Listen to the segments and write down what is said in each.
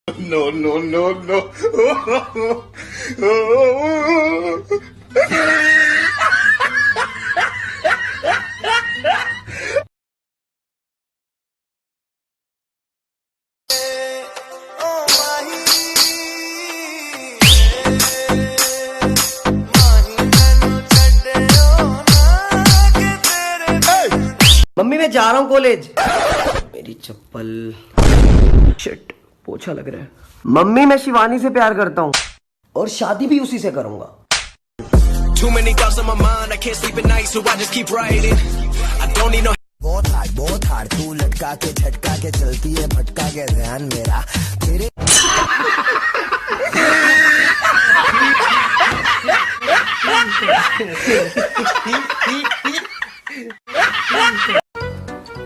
No, no, no, no. Mummy मैं जा रहा हूँ कॉलेज। मेरी चप्पल, शिट, पोछा लग रहा है। मम्मी मैं शिवानी से प्यार करता हूँ और शादी भी उसी से करूंगा। बहुत हार्ड तू लटका के झटका के चलती है भटका के ध्यान मेरा तेरे।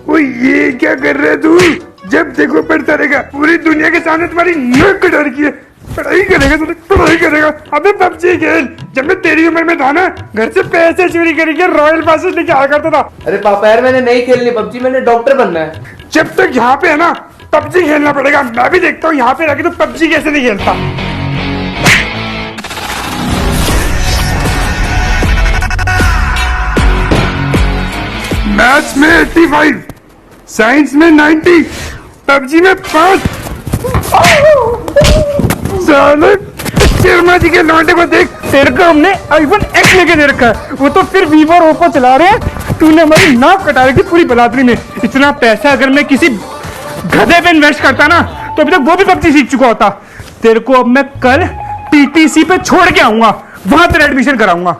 ओए ये क्या कर रहा है तू? जब देखो पढ़ता रहेगा, पूरी दुनिया के सामने तुम्हारी नाक कटा रखी है। पढ़ाई करेगा तू, पढ़ाई करेगा। अबे पबजी खेल। जब मैं तेरी उम्र में था ना, घर से पैसे चोरी करके रॉयल पासेस लेके आया करता था। अरे पापा यार मैंने नहीं खेलनी पबजी, मैंने डॉक्टर बनना है। जब तक यहाँ पे है ना पबजी खेलना पड़ेगा। मैं भी देखता हूँ यहाँ पे रह तू पबजी कैसे नहीं खेलता। मैथ्स में 85, साइंस में 90, पबजी में 5। साले शर्मा जी के लौंडे को देख। तेरे को हमने आईफोन X लेके दे रखा है, वो तो फिर वीवो और ओप्पो चला रहे हैं। तूने हमारी नाक कटा रखी पूरी बलादरी में। इतना पैसा अगर मैं किसी गधे पे इन्वेस्ट करता ना तो अभी तक वो भी पबजी सीख चुका होता। तेरे को अब मैं कल टीटीसी पे छोड़ के आऊंगा, वहां तेरा एडमिशन कराऊंगा।